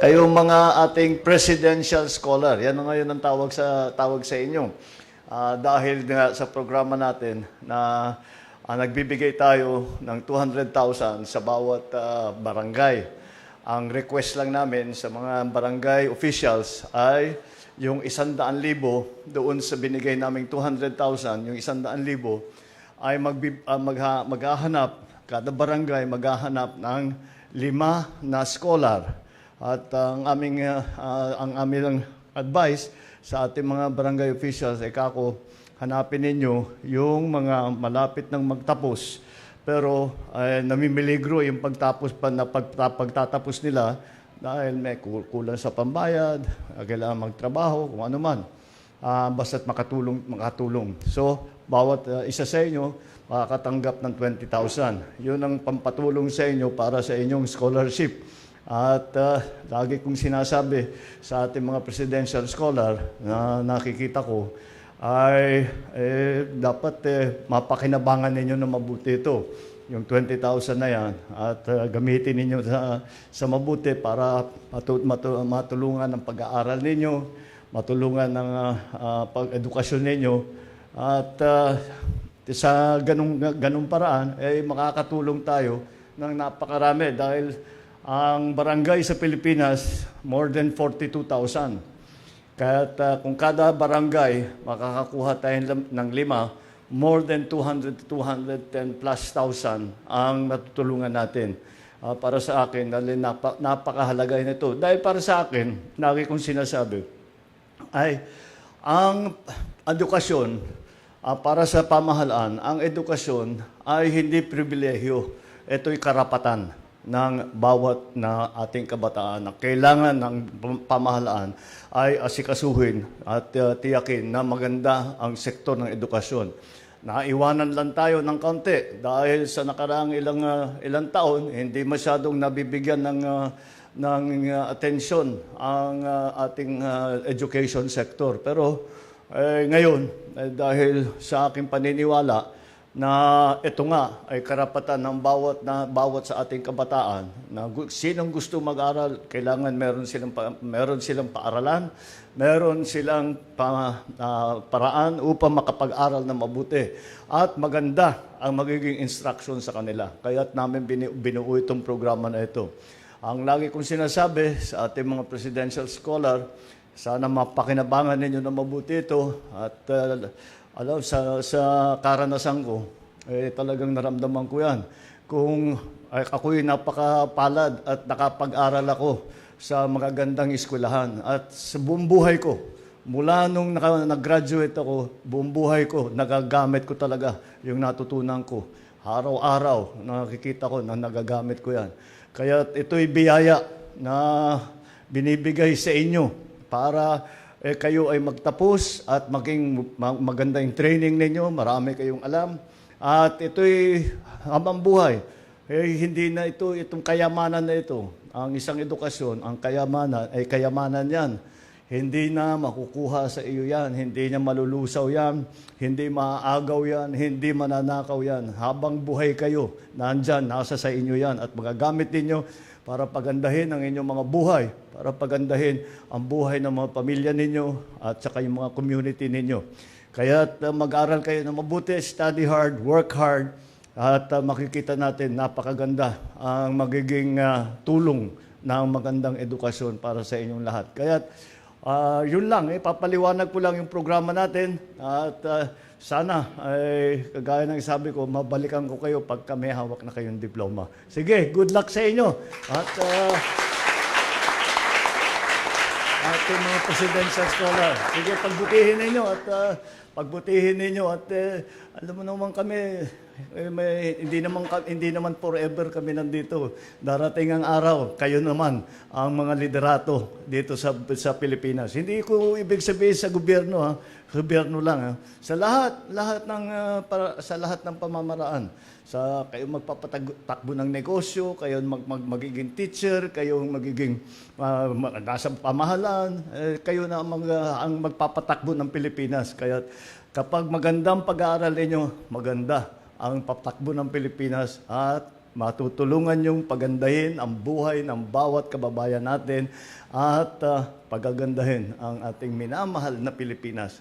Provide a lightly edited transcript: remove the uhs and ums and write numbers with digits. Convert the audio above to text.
Kayong mga ating presidential scholar, yan na ngayon ang tawag sa inyo. Dahil nga sa programa natin na nagbibigay tayo ng 200,000 sa bawat barangay. Ang request lang namin sa mga barangay officials ay yung 100,000 doon sa binigay naming 200,000, yung 100,000 ay maghahanap, kada barangay maghahanap ng 5 na scholar. At ang aming advice sa ating mga barangay officials ay hanapin ninyo yung mga malapit ng magtapos pero namimiligro yung pagtatapos nila dahil may kulang sa pambayad, kailangan magtrabaho, kung ano man. Basta't makatulong. So, bawat isa sa inyo makakatanggap ng 20,000. Yun ang pampatulong sa inyo para sa inyong scholarship. At lagi kong sinasabi sa ating mga presidential scholar na nakikita ko ay dapat mapakinabangan ninyo na mabuti ito. Yung 20,000 na yan at gamitin ninyo sa mabuti para matulungan ang pag-aaral ninyo, matulungan ng pag-edukasyon ninyo at sa ganung paraan ay makakatulong tayo ng napakarami dahil ang barangay sa Pilipinas, more than 42,000. Kaya kung kada barangay makakakuha tayo ng 5, more than 200 to 210 plus thousand ang natutulungan natin. Para sa akin, dahil napakahalaga nito. Dahil para sa akin, lagi kong sinasabi, ay ang edukasyon, para sa pamahalaan, ang edukasyon ay hindi pribilehyo. Ito'y karapatan ng bawat na ating kabataan na kailangan ng pamahalaan ay asikasuhin at tiyakin na maganda ang sektor ng edukasyon. Naiwanan lang tayo ng kaunti dahil sa nakaraang ilang taon, hindi masyadong nabibigyan ng atensyon ang ating education sector. Pero ngayon, dahil sa aking paniniwala, na ito nga ay karapatan ng bawat sa ating kabataan na sinong gusto mag-aral, kailangan meron silang paaralan, meron silang paraan upang makapag-aral na mabuti at maganda ang magiging instruction sa kanila. Kaya't namin binuo itong programa na ito. Ang lagi kong sinasabi sa ating mga presidential scholar, sana mapakinabangan ninyo na mabuti ito at alam, sa karanasan ko, talagang naramdaman ko yan. Kung ako'y napakapalad at nakapag-aral ako sa magagandang eskwelahan. At sa buong buhay ko, mula nung nag-graduate ako, buong buhay ko, nagagamit ko talaga yung natutunan ko. Araw-araw, nakikita ko na nagagamit ko yan. Kaya ito'y biyaya na binibigay sa inyo para kayo ay magtapos at maging maganda yung training ninyo, marami kayong alam. At ito'y habang buhay. Hindi na itong kayamanan na ito. Ang isang edukasyon, ang kayamanan, ay kayamanan yan. Hindi na makukuha sa iyo yan, hindi na malulusaw yan, hindi maaagaw yan, hindi mananakaw yan. Habang buhay kayo, nandyan, nasa sa inyo yan. At magagamit ninyo para pagandahin ang inyong mga buhay, para pagandahin ang buhay ng mga pamilya ninyo at saka yung mga community ninyo. Kaya mag-aral kayo na mabuti, study hard, work hard, at makikita natin napakaganda ang magiging tulong ng magandang edukasyon para sa inyong lahat. Kaya yun lang, papaliwanag ko lang yung programa natin at sana, kagaya ng sabi ko, mabalikan ko kayo pag may hawak na kayong diploma. Sige, good luck sa inyo. At ating mga presidential scholar. Sige, pagbutihin ninyo at alam mo naman kami, hindi naman forever kami nandito. Darating ang araw, kayo naman ang mga liderato dito sa Pilipinas. Hindi ko ibig sabihin sa gobyerno, gobyerno lang. Sa lahat ng pamamaraan. Kayo magpapatakbo ng negosyo, kayo magiging teacher, kayo magiging nasa pamahalaan, kayo na ang magpapatakbo ng Pilipinas. Kaya kapag magandang pag-aaral ninyo, maganda ang patakbo ng Pilipinas at matutulungan yung pagandahin ang buhay ng bawat kababayan natin at pagagandahin ang ating minamahal na Pilipinas.